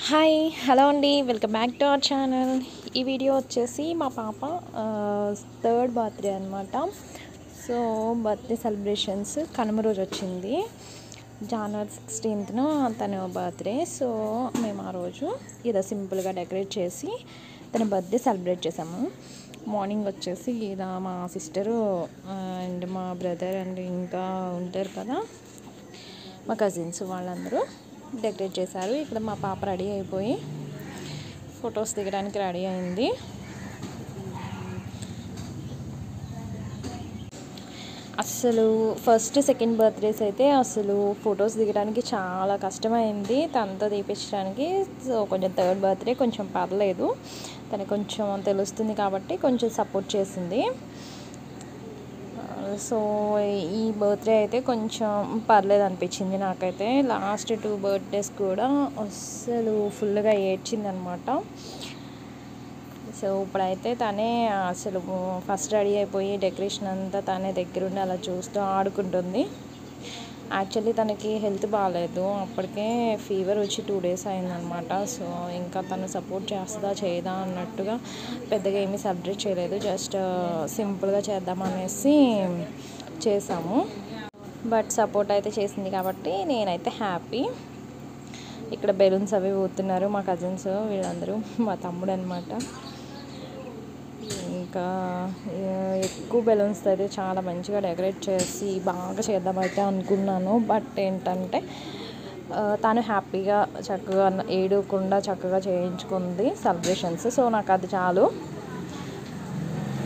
Hi hello అండి, welcome back to our channel. ఈ video వచ్చేసి మా పాప థర్డ్ బర్త్డే అనమాట. సో బర్త్డే సెలబ్రేషన్స్ కనుమ రోజు వచ్చింది, జనవరి 16th తన బర్త్డే. సో మేము ఆ రోజు ఇలా సింపుల్గా డెకరేట్ చేసి తన బర్త్డే సెలబ్రేట్ చేసాము. మార్నింగ్ వచ్చేసి ఇలా మా సిస్టరు అండ్ మా బ్రదర్ అండ్ ఇంకా ఉంటారు కదా మా కజిన్స్, వాళ్ళందరూ డెకరేట్ చేశారు. ఇక్కడ మా పాప రెడీ అయిపోయి ఫొటోస్ దిగడానికి రెడీ అయింది. అసలు ఫస్ట్ సెకండ్ బర్త్డేస్ అయితే అసలు ఫొటోస్ దిగడానికి చాలా కష్టమైంది తనతో తీపించడానికి. సో కొంచెం థర్డ్ బర్త్డే కొంచెం పర్లేదు, తనకు కొంచెం తెలుస్తుంది కాబట్టి కొంచెం సపోర్ట్ చేసింది. సో ఈ బర్త్డే అయితే కొంచెం పర్లేదు అనిపించింది నాకైతే. లాస్ట్ 2 బర్త్డేస్ కూడా అస్సలు ఫుల్గా ఏడ్చింది అనమాట. సో ఇప్పుడైతే తనే అసలు ఫస్ట్ రెడీ అయిపోయి డెకరేషన్ అంతా తనే దగ్గరుండి అలా చూస్తూ ఆడుకుంటుంది. యాక్చువల్లీ తనకి హెల్త్ బాగాలేదు, అప్పటికే ఫీవర్ వచ్చి 2 days అయిందనమాట. సో ఇంకా తను సపోర్ట్ చేస్తుందా చేయదా అన్నట్టుగా పెద్దగా ఏమీ సెలబ్రేట్ చేయలేదు, జస్ట్ సింపుల్గా చేద్దామనేసి చేసాము. బట్ సపోర్ట్ అయితే చేసింది కాబట్టి నేనైతే హ్యాపీ. ఇక్కడ బెలూన్స్ అవి ఊతున్నారు మా కజిన్స్, వీళ్ళందరూ మా తమ్ముడు అనమాట. ఇంకా ఎక్కువ బెలూన్స్ అయితే చాలా మంచిగా డెకరేట్ చేసి బాగా చేద్దామైతే అనుకున్నాను. బట్ ఏంటంటే తను హ్యాపీగా చక్కగా ఏడవకుండా చక్కగా చేయించుకుంది సెలబ్రేషన్స్. సో నాకు అది చాలు.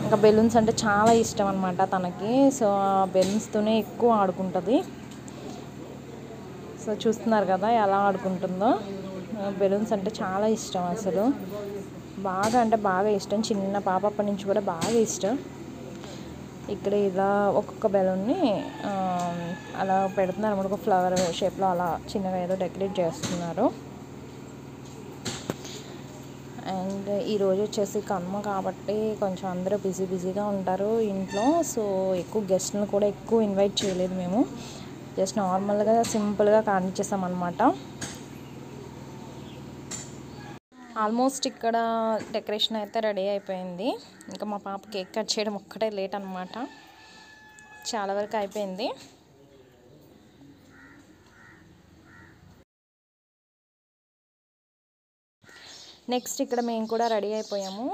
ఇంకా బెలూన్స్ అంటే చాలా ఇష్టం అనమాట తనకి. సో బెలూన్స్తోనే ఎక్కువ ఆడుకుంటుంది. సో చూస్తున్నారు కదా ఎలా ఆడుకుంటుందో. బెలూన్స్ అంటే చాలా ఇష్టం, అసలు బాగా అంటే బాగా ఇష్టం. చిన్న పాప అప్పటి నుంచి కూడా బాగా ఇష్టం. ఇక్కడ ఇలా ఒక్కొక్క బెలూన్ని అలా పెడుతున్నారు అన్నమాట, ఒక ఫ్లవర్ షేప్లో అలా చిన్నగా ఏదో డెకరేట్ చేస్తున్నారు. అండ్ ఈరోజు వచ్చేసి కనుమ కాబట్టి కొంచెం అందరూ బిజీగా ఉంటారు ఇంట్లో. సో ఎక్కువ గెస్ట్లను కూడా ఎక్కువ ఇన్వైట్ చేయలేదు మేము, జస్ట్ నార్మల్గా సింపుల్గా కానిచ్చేసాం అనమాట. ఆల్మోస్ట్ ఇక్కడ డెకరేషన్ అయితే రెడీ అయిపోయింది. ఇంకా మా పాప కేక్ కట్ చేయడం ఒక్కటే లేట్ అనమాట, చాలా వరకు అయిపోయింది. నెక్స్ట్ ఇక్కడ మేము కూడా రెడీ అయిపోయాము.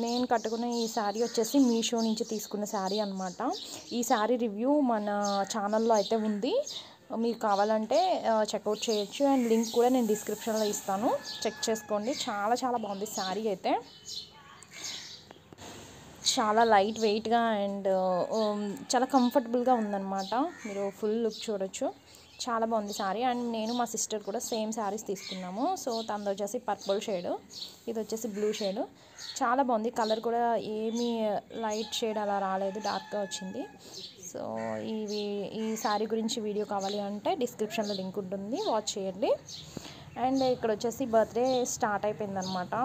నేను కట్టుకున్న ఈ శారీ వచ్చేసి మీషో నుంచి తీసుకున్న శారీ అనమాట. ఈ శారీ రివ్యూ మన ఛానల్లో అయితే ఉంది, మీకు కావాలంటే చెక్అవుట్ చేయొచ్చు. అండ్ లింక్ కూడా నేను డిస్క్రిప్షన్లో ఇస్తాను, చెక్ చేసుకోండి. చాలా బాగుంది శారీ అయితే, చాలా లైట్ వెయిట్గా అండ్ చాలా కంఫర్టబుల్గా ఉందన్నమాట. మీరు ఫుల్ లుక్ చూడొచ్చు, చాలా బాగుంది శారీ. అండ్ నేను మా సిస్టర్ కూడా సేమ్ శారీస్ తీసుకున్నాము. సో తనది వచ్చేసి పర్పుల్ షేడ్, ఇది వచ్చేసి బ్లూ షేడ్. చాలా బాగుంది, కలర్ కూడా ఏమీ లైట్ షేడ్ అలా రాలేదు, డార్క్గా వచ్చింది. సో ఈ శారీ గురించి వీడియో కావాలి అంటే డిస్క్రిప్షన్లో లింక్ ఉంటుంది, వాచ్ చేయండి. అండ్ ఇక్కడ వచ్చేసి బర్త్డే స్టార్ట్ అయిపోయిందనమాట.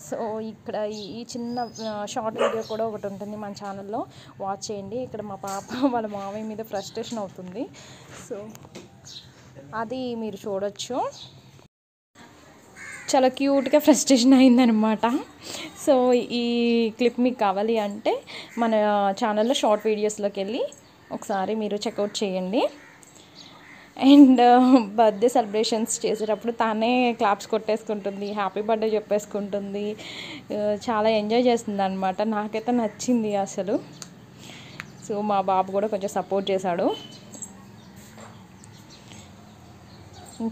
సో ఇక్కడ ఈ చిన్న షార్ట్ వీడియో కూడా ఒకటి ఉంటుంది మన ఛానల్లో, వాచ్ చేయండి. ఇక్కడ మా పాప వాళ్ళ మామయ్య మీద ఫ్రస్ట్రేషన్ అవుతుంది, సో అది మీరు చూడొచ్చు. చాలా క్యూట్గా ఫ్రస్ట్రేషన్ అయిందనమాట. సో ఈ క్లిప్ మీకు కావాలి అంటే మన ఛానల్లో షార్ట్ వీడియోస్లోకి వెళ్ళి ఒకసారి మీరు చెక్అవుట్ చేయండి. అండ్ బర్త్డే సెలబ్రేషన్స్ చేసేటప్పుడు తానే క్లాప్స్ కొట్టేసుకుంటుంది, హ్యాపీ బర్త్డే చెప్పేసుకుంటుంది, చాలా ఎంజాయ్ చేస్తుంది అనమాట. నాకైతే నచ్చింది అసలు. సో మా బాబు కూడా కొంచెం సపోర్ట్ చేశాడు.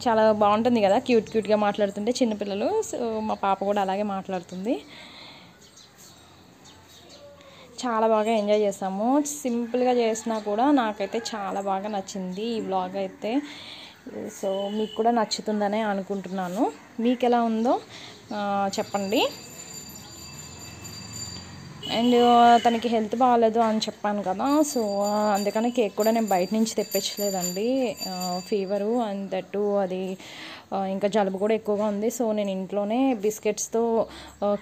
చాలా బాగుంటుంది కదా క్యూట్గా మాట్లాడుతుంటే చిన్నపిల్లలు. సో మా పాప కూడా అలాగే మాట్లాడుతుంది. చాలా బాగా ఎంజాయ్ చేసాము. సింపుల్గా చేసినా కూడా నాకైతే చాలా బాగా నచ్చింది ఈ వ్లాగ్ అయితే. సో మీకు కూడా నచ్చుతుందనే అనుకుంటున్నాను. మీకు ఎలా ఉందో చెప్పండి. అండ్ తనకి హెల్త్ బాగాలేదు అని చెప్పాను కదా, సో అందుకని కేక్ కూడా నేను బయట నుంచి తెప్పించలేదండి. ఫీవరు అండ్ దట్టు అది ఇంకా జలుబు కూడా ఎక్కువగా ఉంది. సో నేను ఇంట్లోనే బిస్కెట్స్తో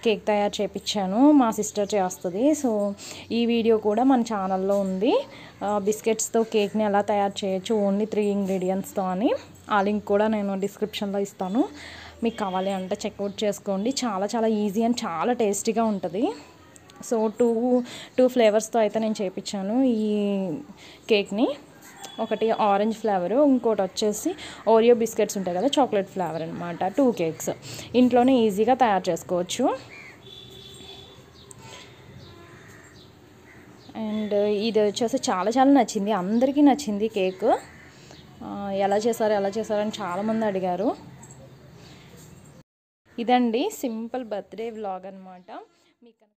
కేక్ తయారు చేయించాను, మా సిస్టర్ చేస్తుంది. సో ఈ వీడియో కూడా మన ఛానల్లో ఉంది, బిస్కెట్స్తో కేక్ని ఎలా తయారు చేయొచ్చు ఓన్లీ 3 ingredientsతో అని. ఆ లింక్ కూడా నేను డిస్క్రిప్షన్లో ఇస్తాను, మీకు కావాలి అంటే చెక్అవుట్ చేసుకోండి. చాలా చాలా ఈజీ అండ్ చాలా టేస్టీగా ఉంటుంది. సో టూ ఫ్లేవర్స్తో అయితే నేను చేయించాను ఈ కేక్ని. ఒకటి ఆరెంజ్ ఫ్లేవరు, ఇంకోటి వచ్చేసి ఓరియో బిస్కెట్స్ ఉంటాయి కదా, చాక్లెట్ ఫ్లేవర్ అనమాట. 2 కేక్స్ ఇంట్లోనే ఈజీగా తయారు చేసుకోవచ్చు. అండ్ ఇది వచ్చేసి చాలా చాలా నచ్చింది, అందరికీ నచ్చింది కేక్. ఎలా చేశారని చాలామంది అడిగారు. ఇదండి సింపుల్ బర్త్డే వ్లాగ్ అనమాట. మీకు